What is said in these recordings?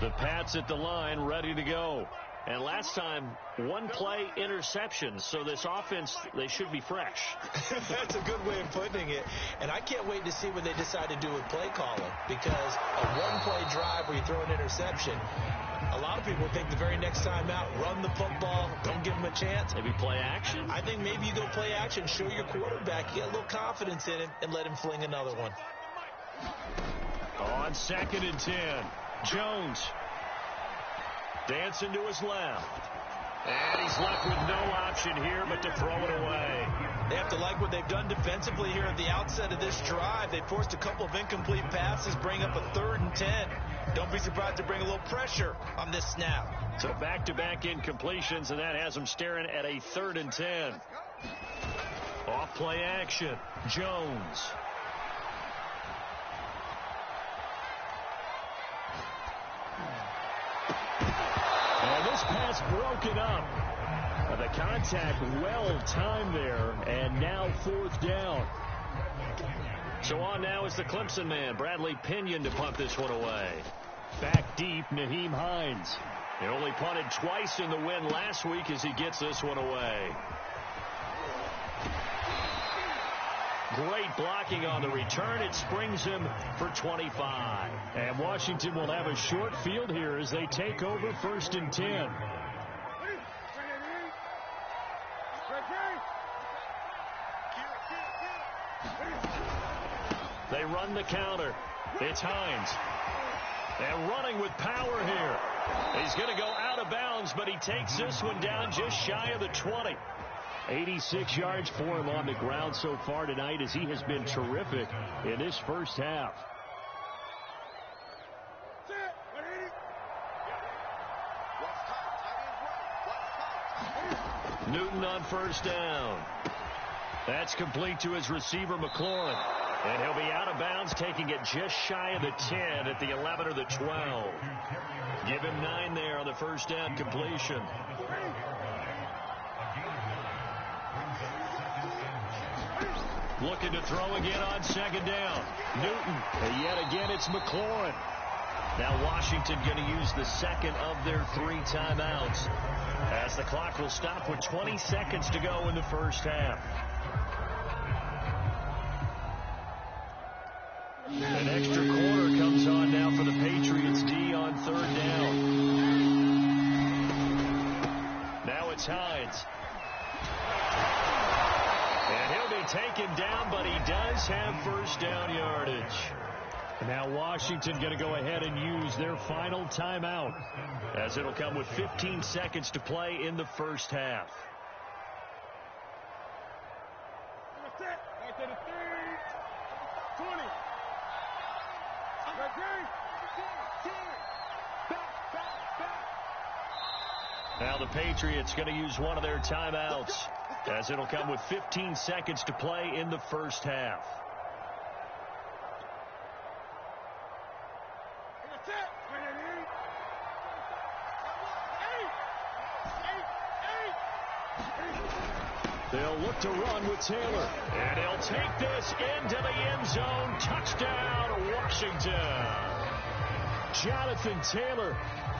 The Pats at the line, ready to go. And last time, one play interception. So this offense, they should be fresh. That's a good way of putting it. And I can't wait to see what they decide to do with play calling. Because a one-play drive where you throw an interception, a lot of people think the very next time out, run the football, don't give them a chance. Maybe play action? I think maybe you go play action, show your quarterback, you get a little confidence in him, and let him fling another one. On 2nd and 10, Jones dancing to his left. And he's left with no option here but to throw it away. They have to like what they've done defensively here at the outset of this drive. They forced a couple of incomplete passes, bring up a 3rd and 10. Don't be surprised to bring a little pressure on this snap. So back-to-back incompletions, and that has them staring at a 3rd and 10. Off play action, Jones. And this pass broken up. The contact well timed there, and now 4th down. So on now is the Clemson man, Bradley Pinion, to punt this one away. Back deep, Nyheim Hines. He only punted twice in the win last week as he gets this one away. Great blocking on the return. It springs him for 25. And Washington will have a short field here as they take over 1st and 10. They run the counter. It's Hines. And running with power here. He's going to go out of bounds, but he takes this one down just shy of the 20. 86 yards for him on the ground so far tonight as he has been terrific in this first half. Newton on 1st down. That's complete to his receiver, McLaurin. And he'll be out of bounds, taking it just shy of the 10 at the 11 or the 12. Give him 9 there on the 1st down completion. Looking to throw again on 2nd down. Newton. And yet again, it's McLaurin. Now Washington going to use the 2nd of their 3 timeouts, as the clock will stop with 20 seconds to go in the first half. An extra quarter comes on now for the Patriots D on 3rd down. Now it's Hines. And he'll be taken down, but he does have 1st down yardage. Now Washington going to go ahead and use their final timeout, as it'll come with 15 seconds to play in the first half. Now the Patriots going to use one of their timeouts, as it'll come with 15 seconds to play in the first half. They'll look to run with Taylor. And he'll take this into the end zone. Touchdown, Washington. Jonathan Taylor,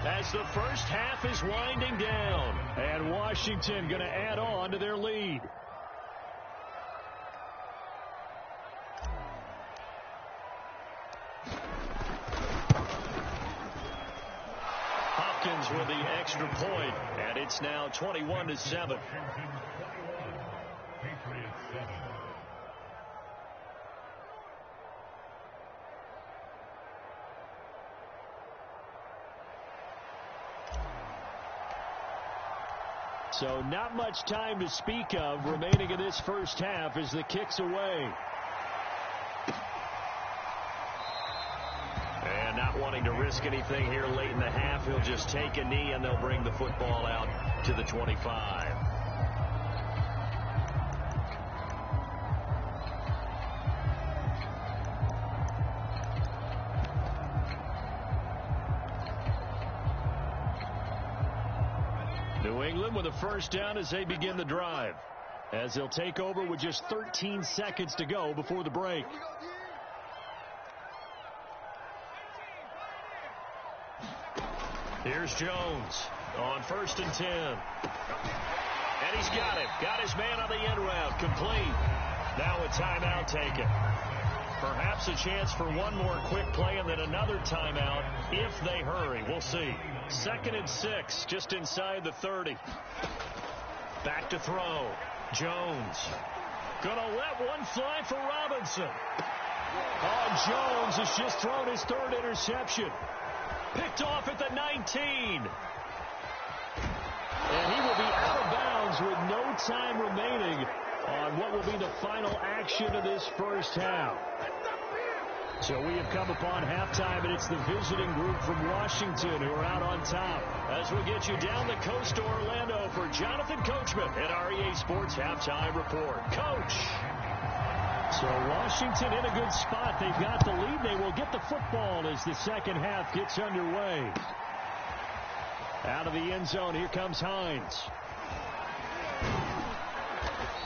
as the first half is winding down. And Washington going to add on to their lead. Hopkins with the extra point, and it's now 21-7. So not much time to speak of remaining in this first half as the kick's away. And not wanting to risk anything here late in the half, he'll just take a knee and they'll bring the football out to the 25. New England with a first down as they begin the drive, as they'll take over with just 13 seconds to go before the break. Here's Jones on 1st and 10. And he's got it. Got his man on the end route. Complete. Now a timeout taken. Perhaps a chance for one more quick play and then another timeout if they hurry. We'll see. 2nd and 6, just inside the 30. Back to throw. Jones. Gonna let one fly for Robinson. Oh, Jones has just thrown his 3rd interception. Picked off at the 19. And he will be out of bounds with no time remaining on what will be the final action of this first half. So we have come upon halftime, and it's the visiting group from Washington who are out on top. As we get you down the coast to Orlando for Jonathan Coachman at our EA Sports Halftime Report. Coach. So Washington in a good spot. They've got the lead. They will get the football as the second half gets underway. Out of the end zone, here comes Hines.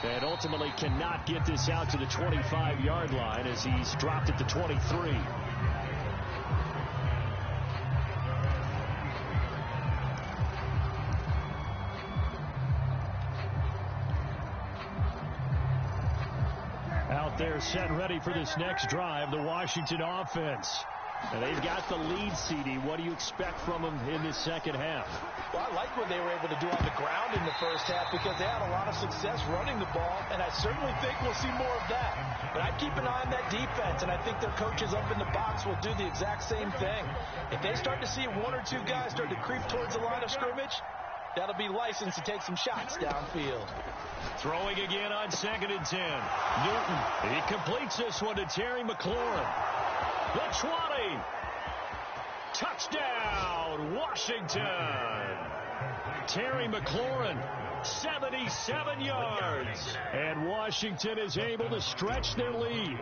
And ultimately cannot get this out to the 25-yard line as he's dropped at the 23. Out there set ready for this next drive, the Washington offense. And they've got the lead, CD. What do you expect from them in this second half? Well, I like what they were able to do on the ground in the first half because they had a lot of success running the ball, and I certainly think we'll see more of that. But I'd keep an eye on that defense, and I think their coaches up in the box will do the exact same thing. If they start to see one or two guys start to creep towards the line of scrimmage, that'll be licensed to take some shots downfield. Throwing again on 2nd and 10. Newton, he completes this one to Terry McLaurin. The 20. Touchdown, Washington. Terry McLaurin, 77 yards. And Washington is able to stretch their lead.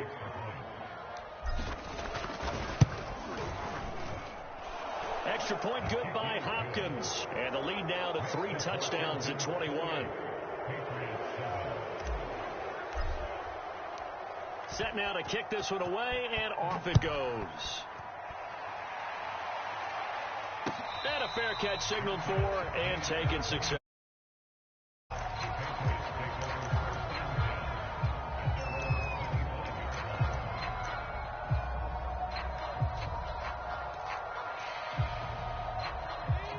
Extra point good by Hopkins. And the lead now to 3 touchdowns at 21. Set now to kick this one away, and off it goes. And a fair catch signaled for and taken success.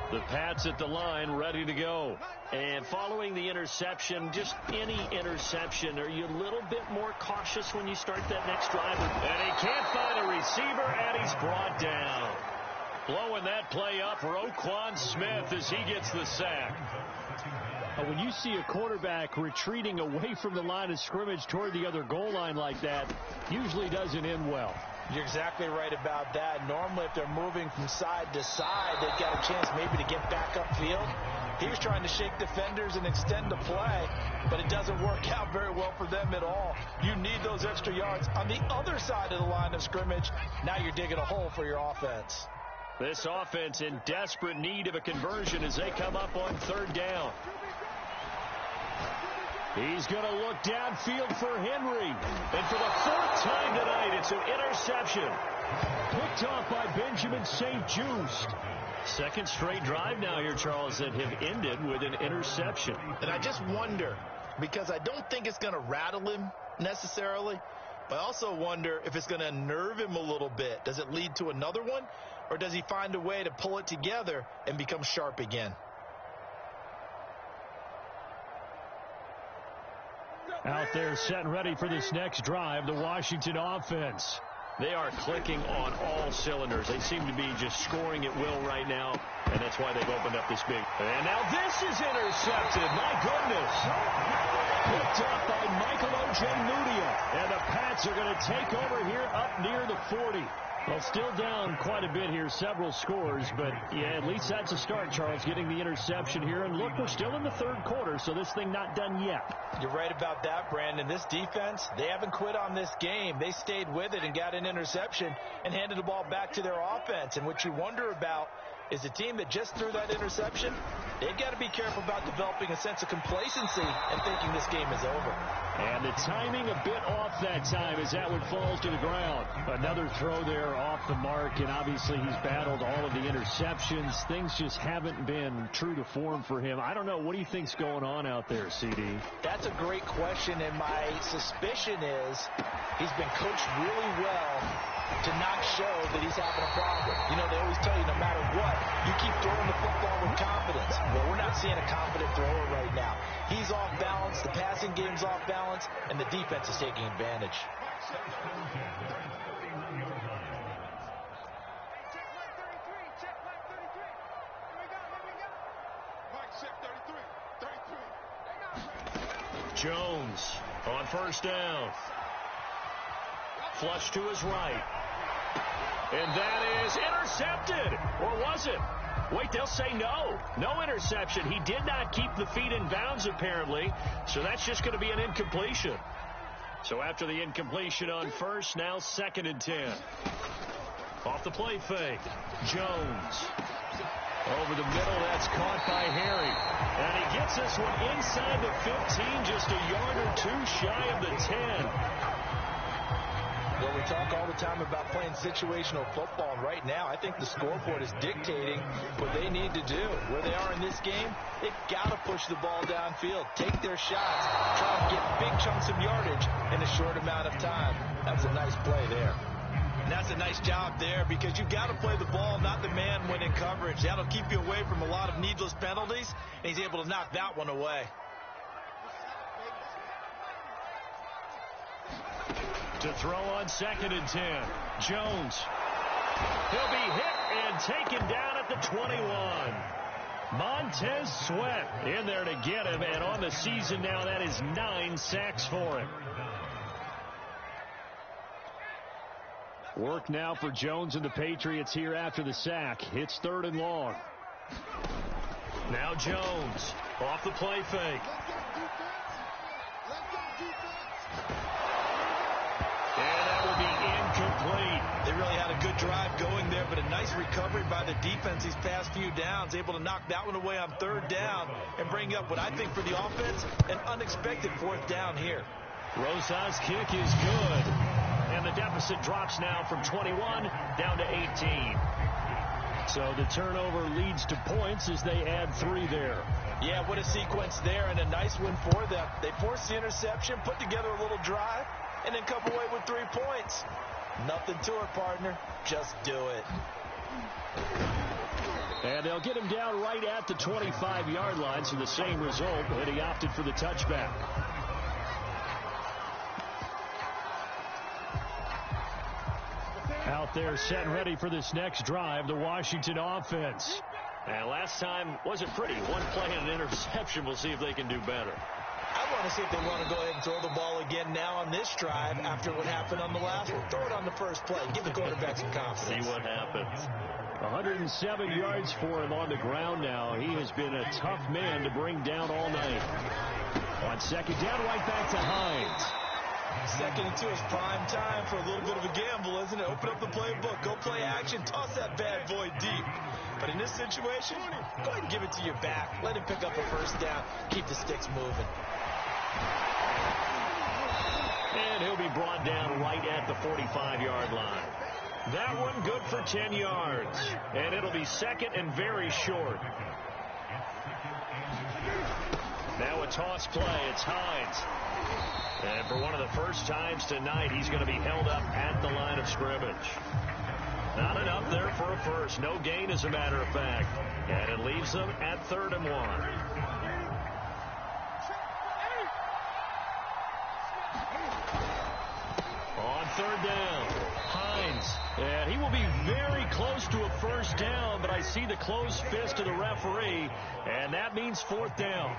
The Pats at the line, ready to go. And following the interception, just any interception, are you a little bit more cautious when you start that next drive? And he can't find a receiver, and he's brought down. Blowing that play up, Roquan Smith as he gets the sack. When you see a quarterback retreating away from the line of scrimmage toward the other goal line like that, usually doesn't end well. You're exactly right about that. Normally, if they're moving from side to side, they've got a chance maybe to get back upfield. He was trying to shake defenders and extend the play, but it doesn't work out very well for them at all. You need those extra yards on the other side of the line of scrimmage. Now you're digging a hole for your offense. This offense in desperate need of a conversion as they come up on 3rd down. He's going to look downfield for Henry. And for the 4th time tonight, it's an interception. Picked off by Benjamin St. Just. 2nd straight drive now here, Charles, that have ended with an interception. And I just wonder, because I don't think it's going to rattle him necessarily, but I also wonder if it's going to unnerve him a little bit. Does it lead to another one, or does he find a way to pull it together and become sharp again? Out there set and ready for this next drive, the Washington offense. They are clicking on all cylinders. They seem to be just scoring at will right now, and that's why they've opened up this big. And now this is intercepted. My goodness. Picked up by Michael Ojemudia. And the Pats are going to take over here up near the 40. Well, still down quite a bit here, several scores, but yeah, at least that's a start, Charles, getting the interception here. And look, we're still in the 3rd quarter, so this thing not done yet. You're right about that, Brandon. This defense, they haven't quit on this game. They stayed with it and got an interception and handed the ball back to their offense. And what you wonder about is the team that just threw that interception. They've got to be careful about developing a sense of complacency and thinking this game is over. And the timing a bit off that time as that one falls to the ground. Another throw there off the mark, and obviously he's battled all of the interceptions. Things just haven't been true to form for him. I don't know. What do you think's going on out there, CD? That's a great question, and my suspicion is he's been coached really well to not show that he's having a problem. You know, they always tell you no matter what, you keep throwing the football with confidence. Well, we're not seeing a confident thrower right now. He's off balance, the passing game's off balance, and the defense is taking advantage. Jones on first down. Flush to his right. And that is intercepted. Or was it? Wait, they'll say no. No interception. He did not keep the feet in bounds, apparently. So that's just going to be an incompletion. So after the incompletion on first, now 2nd and 10. Off the play fake. Jones. Over the middle, that's caught by Harry. And he gets this one inside the 15, just a yard or two shy of the 10. Well, we talk all the time about playing situational football, and right now I think the scoreboard is dictating what they need to do. Where they are in this game, they've got to push the ball downfield, take their shots, try and get big chunks of yardage in a short amount of time. That's a nice play there. And that's a nice job there because you've got to play the ball, not the man when in coverage. That'll keep you away from a lot of needless penalties, and he's able to knock that one away. To throw on 2nd and 10. Jones. He'll be hit and taken down at the 21. Montez Sweat in there to get him, and on the season now, that is 9 sacks for him. Work now for Jones and the Patriots here after the sack. It's 3rd and long. Now Jones off the play fake. Incomplete. They really had a good drive going there, but a nice recovery by the defense these past few downs, able to knock that one away on 3rd down and bring up what I think for the offense, an unexpected 4th down here. Rosa's kick is good, and the deficit drops now from 21 down to 18. So the turnover leads to points as they add 3 there. Yeah, what a sequence there, and a nice one for them. They forced the interception, put together a little drive, and then come away with 3 points. Nothing to it, partner. Just do it. And they'll get him down right at the 25-yard line, so the same result, and he opted for the touchback. Out there set and ready for this next drive, the Washington offense. And last time wasn't pretty. One play and an interception. We'll see if they can do better. I want to see if they want to go ahead and throw the ball again now on this drive after what happened on the last one. Throw it on the first play. Give the quarterback some confidence. See what happens. 107 yards for him on the ground now. He has been a tough man to bring down all night. On 2nd down, right back to Hines. 2nd and 2 is prime time for a little bit of a gamble, isn't it? Open up the playbook, go play action, toss that bad boy deep. But in this situation, go ahead and give it to your back. Let him pick up a 1st down. Keep the sticks moving. And he'll be brought down right at the 45-yard line. That one good for 10 yards. And it'll be 2nd and very short. Now a toss play. It's Hines. And for one of the first times tonight, he's going to be held up at the line of scrimmage. Not enough there for a first. No gain, as a matter of fact. And it leaves them at 3rd and 1. On 3rd down, Hines. And he will be very close to a 1st down, but I see the closed fist of the referee, and that means 4th down.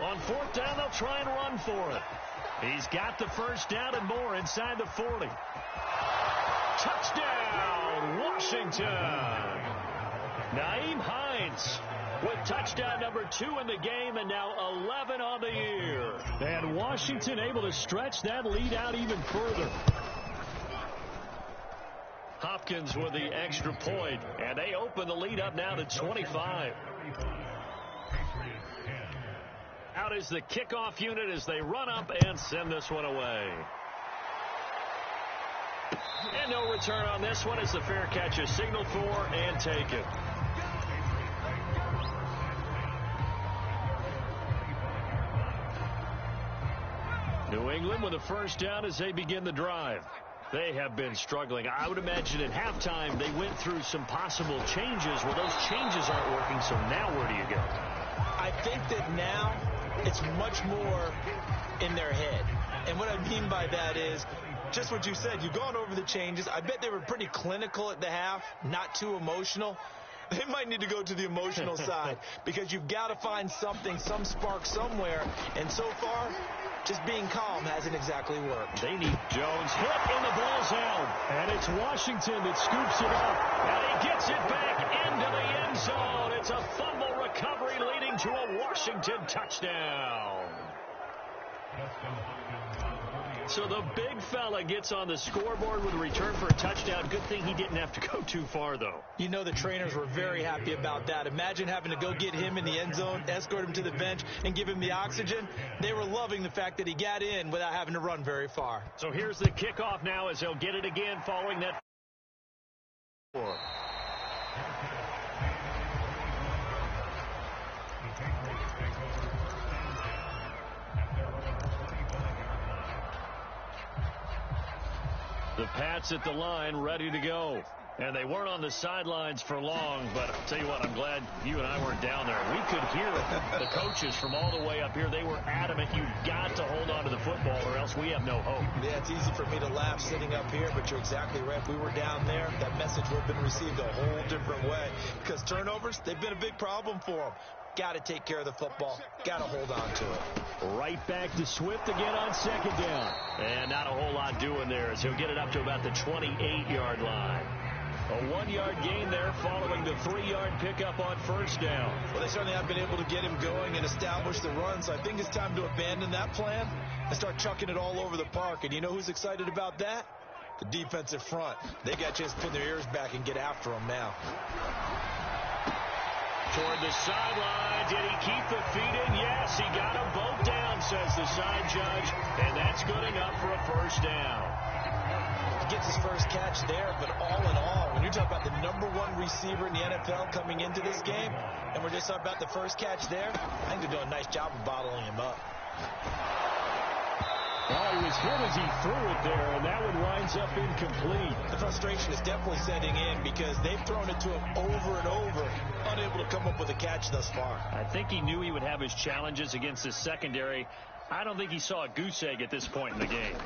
On 4th down, they'll try and run for it. He's got the 1st down and more inside the 40. Touchdown, Washington. Nyheim Hines with touchdown number 2 in the game, and now 11 on the year. And Washington able to stretch that lead out even further. Hopkins with the extra point, and they open the lead up now to 25. Out is the kickoff unit as they run up and send this one away. And no return on this one as the fair catch is signaled for and taken. New England with a first down as they begin the drive. They have been struggling. I would imagine at halftime they went through some possible changes. Well, those changes aren't working, so now where do you go? I think that now it's much more in their head. And what I mean by that is just what you said. You've gone over the changes. I bet they were pretty clinical at the half, not too emotional. They might need to go to the emotional side because you've got to find something, some spark somewhere. And so far, just being calm hasn't exactly worked. They need Jones hit, and the ball's out. And it's Washington that scoops it up. And he gets it back into the end zone. It's a fumble recovery leading to a Washington touchdown. So the big fella gets on the scoreboard with a return for a touchdown. Good thing he didn't have to go too far, though. You know the trainers were very happy about that. Imagine having to go get him in the end zone, escort him to the bench, and give him the oxygen. They were loving the fact that he got in without having to run very far. So here's the kickoff now as he'll get it again following that. The Pats at the line, ready to go. And they weren't on the sidelines for long, but I'll tell you what, I'm glad you and I weren't down there. We could hear the coaches from all the way up here. They were adamant, you've got to hold on to the football or else we have no hope. Yeah, it's easy for me to laugh sitting up here, but you're exactly right. If we were down there, that message would have been received a whole different way. Because turnovers, they've been a big problem for them. Got to take care of the football. Got to hold on to it. Right back to Swift again on second down. And not a whole lot doing there as he'll get it up to about the 28-yard line. A 1-yard gain there following the 3-yard pickup on first down. Well, they certainly have been able to get him going and establish the run, so I think it's time to abandon that plan and start chucking it all over the park. And you know who's excited about that? The defensive front. They got a chance to put their ears back and get after him now. Toward the sideline. Did he keep the feet in? Yes, he got them both down, says the side judge. And that's good enough for a first down. He gets his first catch there, but all in all, when you're talking about the #1 receiver in the NFL coming into this game, and we're just talking about the first catch there, I think they're doing a nice job of bottling him up. Well, he was hit as he threw it there, and that one winds up incomplete. The frustration is definitely setting in because they've thrown it to him over and over, unable to come up with a catch thus far. I think he knew he would have his challenges against his secondary. I don't think he saw a goose egg at this point in the game.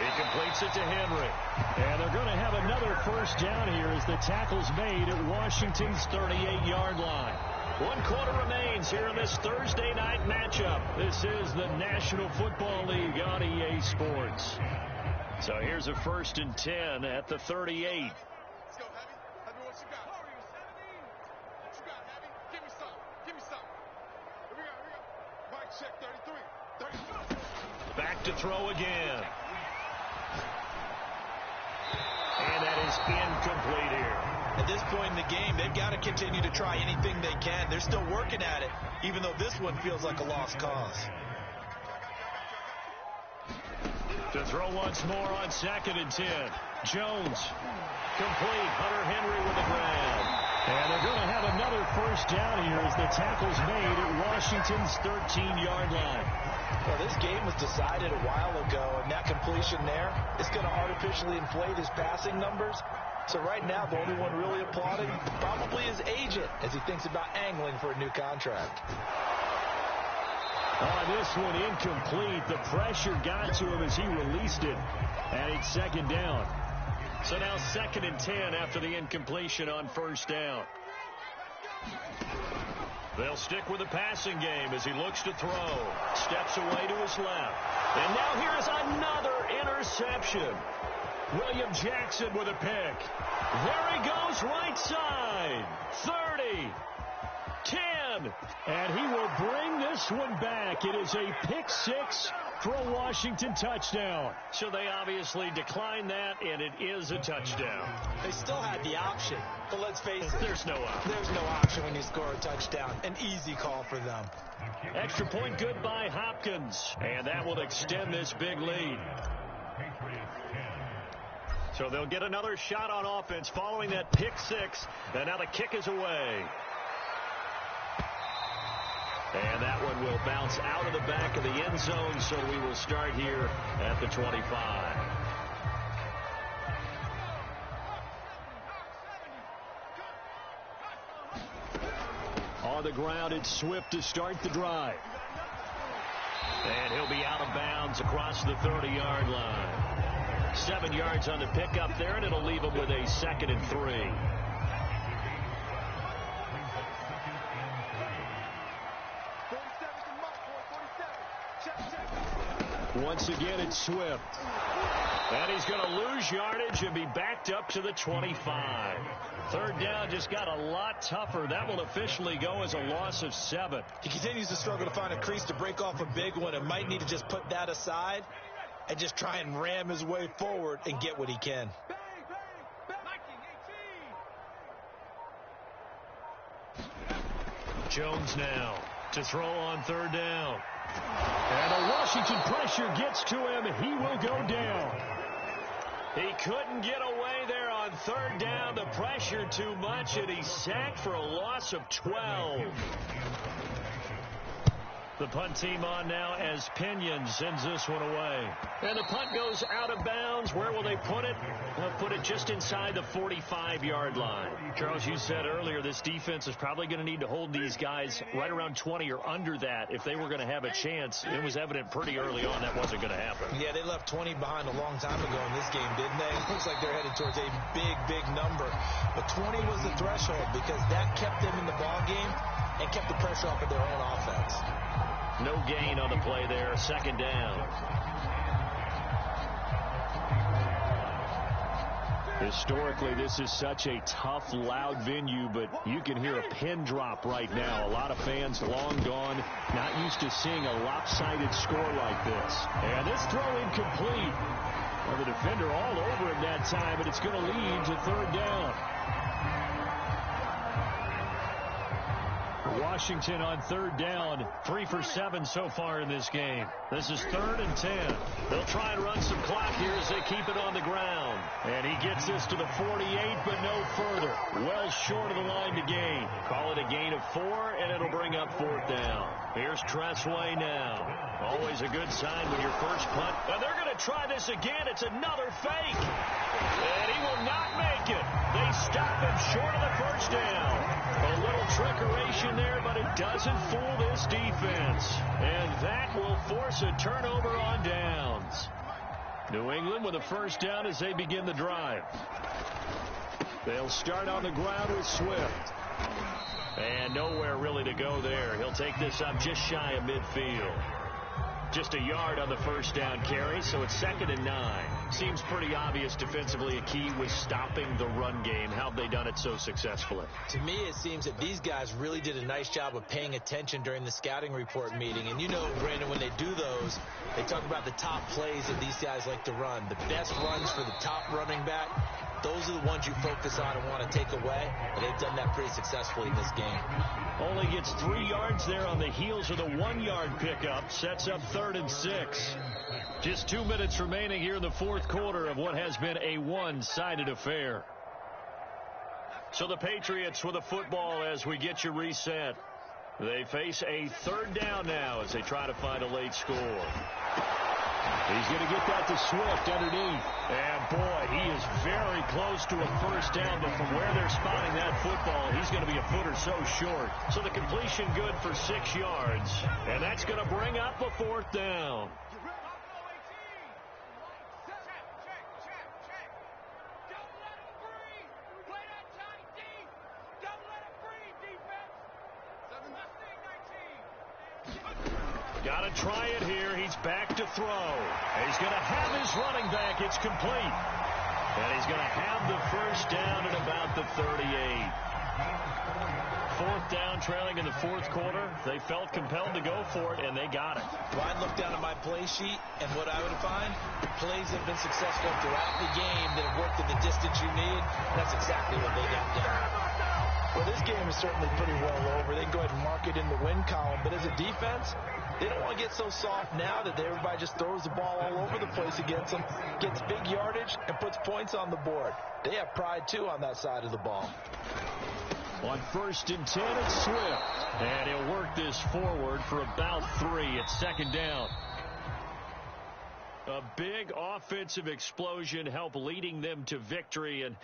He completes it to Henry. And they're going to have another first down here as the tackle's made at Washington's 38-yard line. 1 quarter remains here in this Thursday night matchup. This is the National Football League on EA Sports. So here's a 1st and 10 at the 38. Let's go, Heavy. Heavy, what you got? What you got, Heavy? Give me some. Give me some. Here we go. Mic check, 33. 34. Back to throw again. And that is incomplete here. At this point in the game, they've got to continue to try anything they can. They're still working at it, even though this one feels like a lost cause. To throw once more on 2nd and 10. Jones. Complete. Hunter Henry with a grab. And they're going to have another first down here as the tackle's made at Washington's 13-yard line. Well, this game was decided a while ago, and that completion there is going to artificially inflate his passing numbers. So right now, the only one really applauding probably his agent as he thinks about angling for a new contract. On this one, incomplete. The pressure got to him as he released it. And it's 2nd down. So now 2nd and 10 after the incompletion on first down. They'll stick with the passing game as he looks to throw. Steps away to his left. And now here's another interception. William Jackson with a pick. There he goes right side. 30. 10. And he will bring this one back. It is a pick 6 for a Washington touchdown. So they obviously declined that, and it is a touchdown. They still had the option, but let's face it. There's no option. There's no option when you score a touchdown. An easy call for them. Extra point good by Hopkins, and that will extend this big lead. So they'll get another shot on offense following that pick six, and now the kick is away. And that one will bounce out of the back of the end zone, so we will start here at the 25. On the ground, it's Swift to start the drive. And he'll be out of bounds across the 30-yard line. 7 yards on the pickup there, and it'll leave him with a 2nd and 3. Once again, it's Swift. And he's going to lose yardage and be backed up to the 25. 3rd down just got a lot tougher. That will officially go as a loss of 7. He continues to struggle to find a crease to break off a big one and might need to just put that aside and just try and ram his way forward and get what he can. Jones now to throw on 3rd down. And the Washington pressure gets to him. He will go down. He couldn't get away there on 3rd down. The pressure too much, and he's sacked for a loss of 12. The punt team on now as Pinion sends this one away. And the punt goes out of bounds. Where will they put it? They'll put it just inside the 45-yard line. Charles, you said earlier this defense is probably going to need to hold these guys right around 20 or under that if they were going to have a chance. It was evident pretty early on that wasn't going to happen. Yeah, they left 20 behind a long time ago in this game, didn't they? It looks like they're headed towards a big, big number. But 20 was the threshold because that kept them in the ball game and kept the pressure off of their own offense. No gain on the play there. 2nd down. Historically, this is such a tough, loud venue, but you can hear a pin drop right now. A lot of fans long gone, not used to seeing a lopsided score like this. And this throw incomplete. Well, the defender all over him that time, but it's going to lead to 3rd down. Washington on 3rd down, 3 for 7 so far in this game. This is 3rd and 10. They'll try and run some clock here as they keep it on the ground. And he gets this to the 48, but no further. Well short of the line to gain. Call it a gain of 4, and it'll bring up 4th down. Here's Tressway now. Always a good sign with your first punt. And they're going to try this again. It's another fake. And he will not make it. They stop him short of the 1st down. A little trickeration there, but it doesn't fool this defense. And that will force a turnover on downs. New England with a 1st down as they begin the drive. They'll start on the ground with Swift. And nowhere really to go there. He'll take this up just shy of midfield. Just a yard on the 1st down carry, so it's 2nd and 9. Seems pretty obvious defensively a key was stopping the run game. How have they done it so successfully? To me, it seems that these guys really did a nice job of paying attention during the scouting report meeting. And you know, Brandon, when they do those, they talk about the top plays that these guys like to run. The best runs for the top running back, those are the ones you focus on and want to take away. And they've done that pretty successfully in this game. Only gets 3 yards there on the heels of the 1-yard pickup. Sets up 3rd and 6. Just 2 minutes remaining here in the 4th quarter of what has been a one-sided affair. So the Patriots with a football as we get you reset. They face a 3rd down now as they try to find a late score. He's going to get that to Swift underneath. And, boy, he is very close to a 1st down, but from where they're spotting that football, he's going to be a foot or so short. So the completion good for 6 yards, and that's going to bring up a 4th down. Got to try it here. He's back to throw. And he's going to have his running back. It's complete. And he's going to have the 1st down at about the 38. 4th down, trailing in the 4th quarter. They felt compelled to go for it, and they got it. Well, I'd look down at my play sheet, and what I would find, plays that have been successful throughout the game that have worked in the distance you need. That's exactly what they got done. Well, this game is certainly pretty well over. They can go ahead and mark it in the win column. But as a defense, they don't want to get so soft now that everybody just throws the ball all over the place against them, gets big yardage, and puts points on the board. They have pride, too, on that side of the ball. On 1st and 10, it's Swift. And he'll work this forward for about 3. It's 2nd down. A big offensive explosion helped leading them to victory. And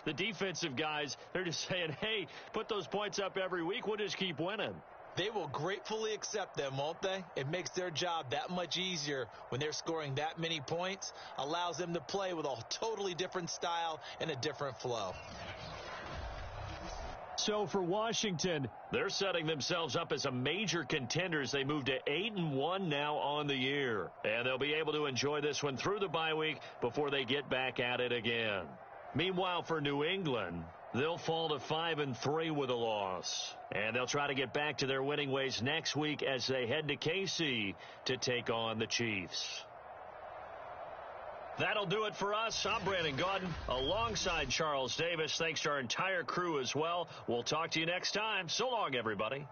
the defensive guys, they're just saying, hey, put those points up every week. We'll just keep winning. They will gratefully accept them, won't they? It makes their job that much easier when they're scoring that many points. Allows them to play with a totally different style and a different flow. So for Washington, they're setting themselves up as a major contenders. They move to 8-1 now on the year. And they'll be able to enjoy this one through the bye week before they get back at it again. Meanwhile, for New England, they'll fall to 5-3 with a loss. And they'll try to get back to their winning ways next week as they head to KC to take on the Chiefs. That'll do it for us. I'm Brandon Gaudin alongside Charles Davis. Thanks to our entire crew as well. We'll talk to you next time. So long, everybody.